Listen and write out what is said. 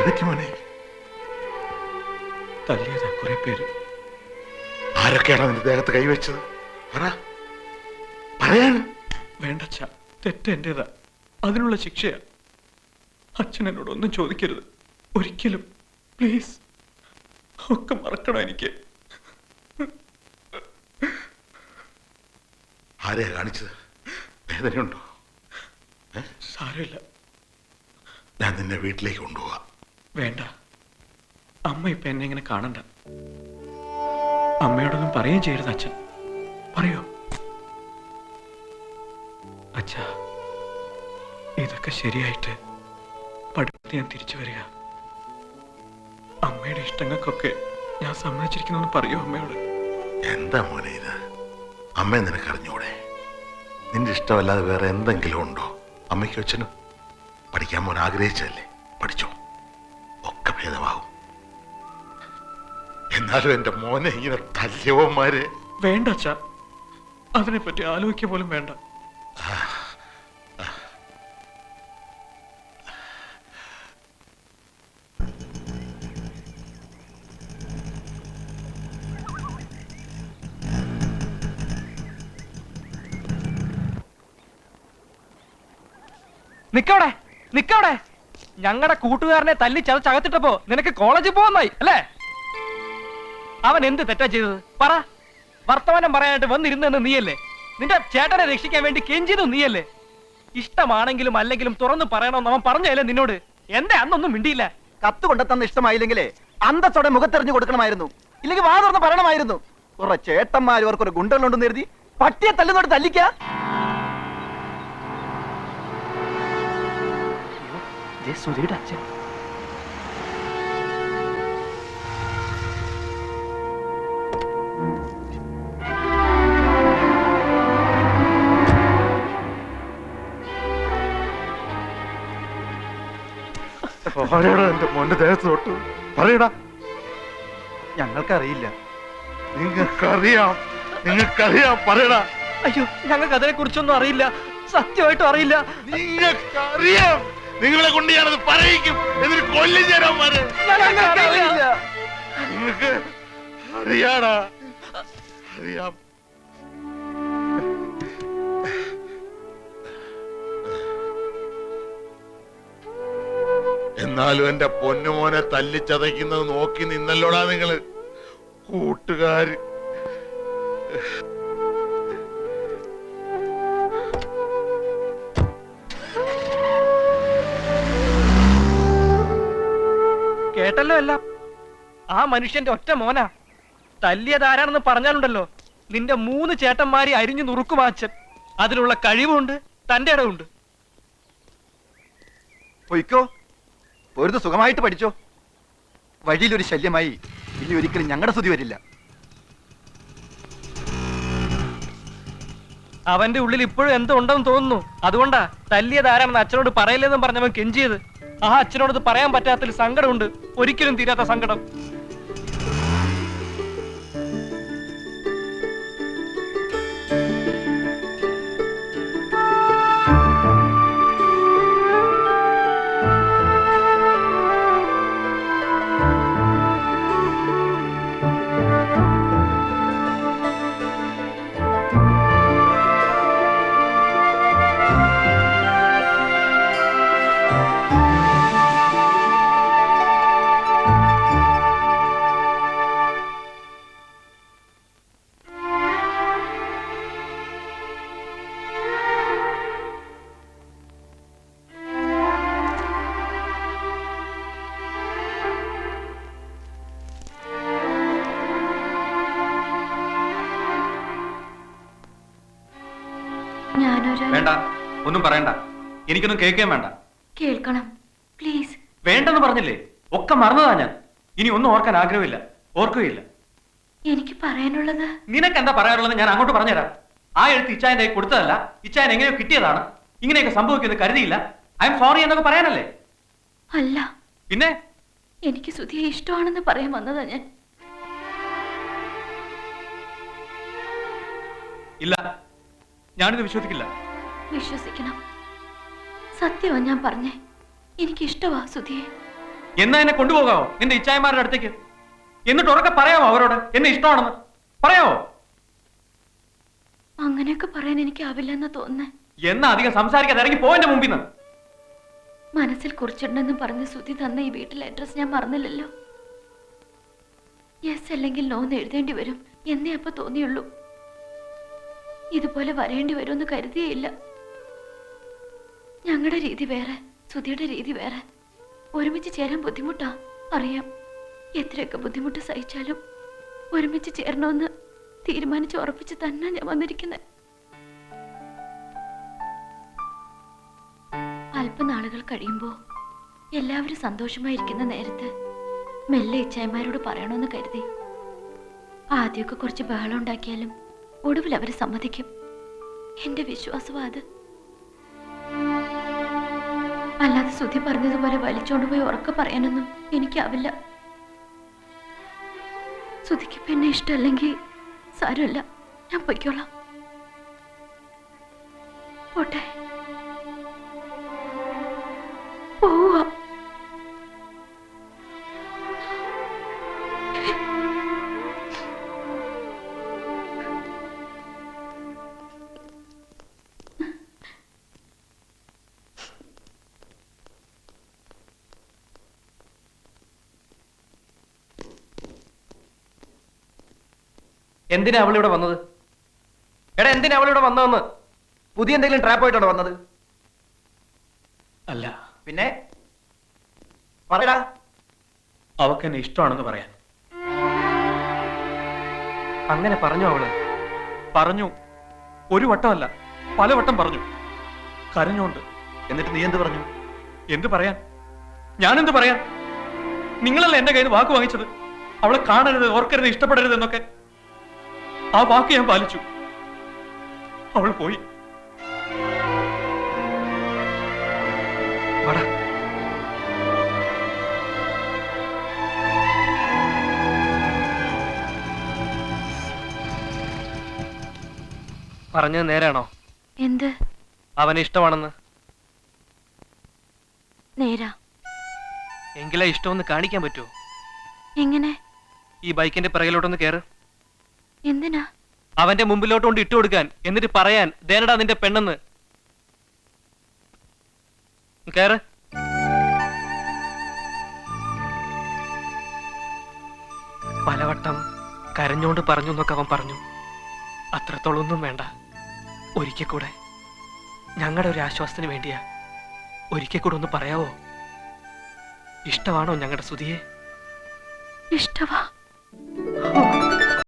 എന്തുപറ്റി മോനെ? തല്ലിയതാ കുറെ പേര്. ആരൊക്കെയാണ് നിന്റെ ദേഹത്ത് കൈവച്ചത്? പറയാൻ വേണ്ടച്ച, തെറ്റ് എന്റേതാ. അതിനുള്ള ശിക്ഷയാ. അച്ഛൻ എന്നോടൊന്നും ചോദിക്കരുത് ഒരിക്കലും, പ്ലീസ്. ഒക്കെ മറക്കണം എനിക്ക്. ആരെയാ കാണിച്ചത്? വേദനയുണ്ടോ? സാരമില്ല, ഞാൻ നിന്നെ വീട്ടിലേക്ക് കൊണ്ടുപോവാ. വേണ്ട, അമ്മ ഇപ്പൊ എന്നെ ഇങ്ങനെ കാണണ്ട. അമ്മയോടൊന്നും പറയുകയും ചെയ്യരുത് അച്ഛൻ. പറയോ? അച്ഛാ, ഇതൊക്കെ ശരിയായിട്ട് പഠിപ്പിച്ച് ഞാൻ തിരിച്ചു വരിക. അമ്മയുടെ ഇഷ്ടങ്ങൾക്കൊക്കെ ഞാൻ സമ്മതിച്ചിരിക്കുന്നു പറയൂ അമ്മയോട്. എന്താ മോനെ ഇത്? അമ്മയെ നിനക്കറിഞ്ഞൂടെ? നിന്റെ ഇഷ്ടമല്ലാതെ വേറെ എന്തെങ്കിലും ഉണ്ടോ? അമ്മയ്ക്കും അച്ഛനും പഠിക്കാൻ മോൻ ആഗ്രഹിച്ചല്ലേ? പഠിച്ചോ, ഒക്കെ ഭേദമാകും. എന്നാലും എന്റെ മോനെ ഇങ്ങനെ തല്യവന്മാര്. വേണ്ട അച്ഛാ, അതിനെപ്പറ്റി ആലോചിക്കുക പോലും വേണ്ട. നിക്കവിടെ, നിക്കവിടെ. ഞങ്ങളുടെ കൂട്ടുകാരനെ തല്ലി ചതച്ചകത്തിട്ടപ്പോ നിനക്ക് കോളേജിൽ പോകുന്നായി അല്ലേ? അവൻ എന്ത് തെറ്റാ ചെയ്തത് പറ? വർത്തമാനം പറയാനായിട്ട് വന്നിരുന്നെന്ന് നീയല്ലേ? നിന്റെ ചേട്ടനെ രക്ഷിക്കാൻ വേണ്ടി കെഞ്ചിയതും നീയല്ലേ? ഇഷ്ടമാണെങ്കിലും അല്ലെങ്കിലും തുറന്നു പറയണമെന്ന് അവൻ പറഞ്ഞല്ലേ നിന്നോട്? എന്റെ അന്നൊന്നും മിണ്ടിയില്ല. കത്ത് കൊണ്ടെത്തന്ന് ഇഷ്ടമായില്ലെങ്കിലേ അന്തത്തോടെ മുഖത്തെറിഞ്ഞു കൊടുക്കണമായിരുന്നു, ഇല്ലെങ്കിൽ വാ തുറന്ന് പറയണമായിരുന്നു. കുറെ ചേട്ടന്മാർ ഇവർക്കൊരു ഗുണ്ടകളുണ്ടെന്ന് കരുതി പട്ടിയെ തല്ലുന്നോട് തല്ലിക്ക. സുധിയുടെ അച്ഛൻ. എന്റെ മോന്റെ ദേഹത്ത് തൊട്ട് പറയടാ. ഞങ്ങൾക്കറിയില്ല. നിങ്ങൾക്കറിയാം, നിങ്ങൾക്കറിയാം, പറയടാ. അയ്യോ, ഞങ്ങൾക്ക് അതിനെ കുറിച്ചൊന്നും അറിയില്ല, സത്യമായിട്ടും അറിയില്ല. നിങ്ങൾക്കറിയാം, നിങ്ങളെ കൊണ്ട് ഞാനത് പറയിക്കും. എന്നിട്ട് കൊല്ലം ചേരാന്മാര്. നിങ്ങൾക്ക് അറിയാടാ, അറിയാം. എന്നാലും എന്റെ പൊന്നുമോനെ തല്ലിച്ചതയ്ക്കുന്നത് നോക്കി നിന്നല്ലോടാ നിങ്ങള് കൂട്ടുകാര്. കേട്ടല്ലോ എല്ലാം. ആ മനുഷ്യന്റെ ഒറ്റ മോനാ. തല്ലിയതാരാണെന്ന് പറഞ്ഞാലുണ്ടല്ലോ നിന്റെ 3 ചേട്ടന്മാരെ അരിഞ്ഞു നുറുക്കും അച്ഛൻ. അതിനുള്ള കഴിവുണ്ട്, തന്റെ ഇടവുണ്ട്. പൊയ്ക്കോ, ഒരു സുഖമായിട്ട് പഠിച്ചോ. വഴിയിലൊരു ശല്യമായി ഇനി ഒരിക്കലും ഞങ്ങളുടെ സ്തുതി വരില്ല. അവന്റെ ഉള്ളിൽ ഇപ്പോഴും എന്തോ ഉണ്ടെന്ന് തോന്നുന്നു. അതുകൊണ്ടാ തല്ലിയതാരാണെന്ന് അച്ഛനോട് പറയില്ലെന്നും പറഞ്ഞവൻ കെഞ്ചിയത്. ആ അച്ഛനോട് പറയാൻ പറ്റാത്തൊരു സങ്കടമുണ്ട്, ഒരിക്കലും തീരാത്ത സങ്കടം. വേണ്ട, ഒന്നും പറയണ്ട. എനിക്കൊന്നും കേൾക്കാൻ വേണ്ട. കേൾക്കണം പ്ലീസ്. വേണ്ടെന്ന് പറഞ്ഞില്ലേ? ഒക്കെ മറന്നതാ ഞാൻ. ഇനി ഒന്നും ഓർക്കാൻ ആഗ്രഹമില്ല, ഓർക്കുകയില്ല. എനിക്ക് പറയാനുള്ളത്. നിനക്ക് എന്താ പറയാനുള്ളത് ഞാൻ അങ്ങോട്ട് പറഞ്ഞുതരാം. ആ എഴുത്ത് ഇച്ചായന്റെ കൊടുത്തതല്ല, ഇച്ചായൻ എങ്ങനെയോ കിട്ടിയതാണ്. ഇങ്ങനെയൊക്കെ സംഭവിക്കുന്നത് കരുതിയില്ല. ഐ എം സോറി എന്നൊക്കെ പറയാനല്ലേ? അല്ല, പിന്നെ എനിക്ക് സുധിയെ ഇഷ്ടമാണെന്ന് പറയാൻ വന്നതാ ഞാൻ. ഇല്ല, ഞാനിത് വിശ്വസിക്കില്ല. വിശ്വസിക്കണം. സത്യമാ ഞാൻ പറഞ്ഞേ. എനിക്ക് ഇഷ്ടമാ സുധിയെ. എന്നാ എന്നെ കൊണ്ടുപോകാവോ നിന്റെ ഇച്ചായമാരുടെ അടുത്തേക്ക്? എന്നിട്ട് ഉറക്കെ പറയാമോ അവരോട് എന്നെ ഇഷ്ടമാണെന്ന്? പറയാമോ? അങ്ങനെയൊക്കെ പറയാൻ എനിക്കാവില്ലെന്ന് തോന്നുന്നേ. എന്നാ അധികം സംസാരിക്കാതെ ഇറങ്ങി പോവന്റെ മുമ്പിൽ നിന്ന്. മനസ്സിൽ കുറിച്ചിടണമെന്ന് പറഞ്ഞ് സുധി തന്ന ഈ വീട്ടിലെ അഡ്രസ് ഞാൻ മറന്നില്ലല്ലോ. യെസ് അല്ലെങ്കിൽ നോ എന്ന് എഴുതേണ്ടി വരും എന്നേ അപ്പൊ തോന്നിയുള്ളൂ. ഇതുപോലെ വരേണ്ടി വരുമെന്ന് കരുതിയേയില്ല. ഞങ്ങളുടെ രീതി വേറെ, സുധിയുടെ രീതി വേറെ. ഒരുമിച്ച് ചേരാൻ ബുദ്ധിമുട്ടാ, അറിയാം. എത്രയൊക്കെ ബുദ്ധിമുട്ട് സഹിച്ചാലും ഒരുമിച്ച് ചേരണമെന്ന് തീരുമാനിച്ച് ഉറപ്പിച്ച് തന്നെ ഞാൻ വന്നിരിക്കുന്നത്. അല്പനാളുകൾ കഴിയുമ്പോൾ എല്ലാവരും സന്തോഷമായിരിക്കുന്ന നേരത്ത് മെല്ലെ ഇച്ചായമാരോട് പറയണമെന്ന് കരുതി. ആദ്യമൊക്കെ കുറച്ച് ബഹളം ഉണ്ടാക്കിയാലും ഒടുവിൽ അവർ സമ്മതിക്കും. എന്റെ വിശ്വാസം അത്. അല്ലാതെ സുധി പറഞ്ഞതുപോലെ വലിച്ചോണ്ട് പോയി ഉറക്കെ പറയാനൊന്നും എനിക്കാവില്ല. സുധിക്ക് പിന്നെ ഇഷ്ടമല്ലെങ്കിൽ സാരമില്ല, ഞാൻ പൊയ്ക്കോളാം. പോട്ടെ, പോവാ. എന്തിനാ അവളിവിടെ വന്നത്? എടാ, എന്തിനാ അവളിവിടെ വന്നതെന്ന്? പുതിയ എന്തെങ്കിലും ട്രാപ്പ് ആയിട്ടാണോ വന്നത്? അല്ല, പിന്നെ പറയടാ. അവക്ക് എന്നെ ഇഷ്ടമാണെന്ന് പറയാൻ. അങ്ങനെ പറഞ്ഞോ അവള്? പറഞ്ഞു. ഒരു വട്ടമല്ല, പലവട്ടം പറഞ്ഞു. കരഞ്ഞോണ്ട്. എന്നിട്ട് നീ എന്ത് പറഞ്ഞു? എന്ത് പറയാൻ? ഞാനെന്ത് പറയാൻ? നിങ്ങളല്ല എന്റെ കയ്യിൽ നിന്ന് വാക്ക് വാങ്ങിച്ചത്. അവളെ കാണരുത്, ഓർക്കരുത്, ഇഷ്ടപ്പെടരുത് എന്നൊക്കെ. ആ വാക്ക് ഞാൻ പാലിച്ചു. അവൾ പോയി. വാടാ. പറഞ്ഞത് നേരാണോ? എന്ത് അവന് ഇഷ്ടമാണെന്ന്? നേരാ. എങ്കിലാ ഇഷ്ടമൊന്ന് കാണിക്കാൻ പറ്റുമോ? എങ്ങനെ? ഈ ബൈക്കിന്റെ പിറകിലോട്ടൊന്ന് കേറ്. എന്തിനാ? അവന്റെ മുമ്പിലോട്ടുകൊണ്ട് ഇട്ടു കൊടുക്കാൻ, എന്നിട്ട് പറയാൻ ദേനടാ നിന്റെ പെണ്ണെന്ന്. കേറ്. പലവട്ടം കരഞ്ഞോണ്ട് പറഞ്ഞു എന്നൊക്കെ അവൻ പറഞ്ഞു. അത്രത്തോളം ഒന്നും വേണ്ട. ഒരിക്കൽ കൂടെ, ഞങ്ങളുടെ ഒരു ആശ്വാസത്തിന് വേണ്ടിയാ, ഒരിക്കൽ കൂടെ ഒന്ന് പറയാവോ? ഇഷ്ടമാണോ ഞങ്ങളുടെ സുധിയെ? ഇഷ്ടവാ. ഓ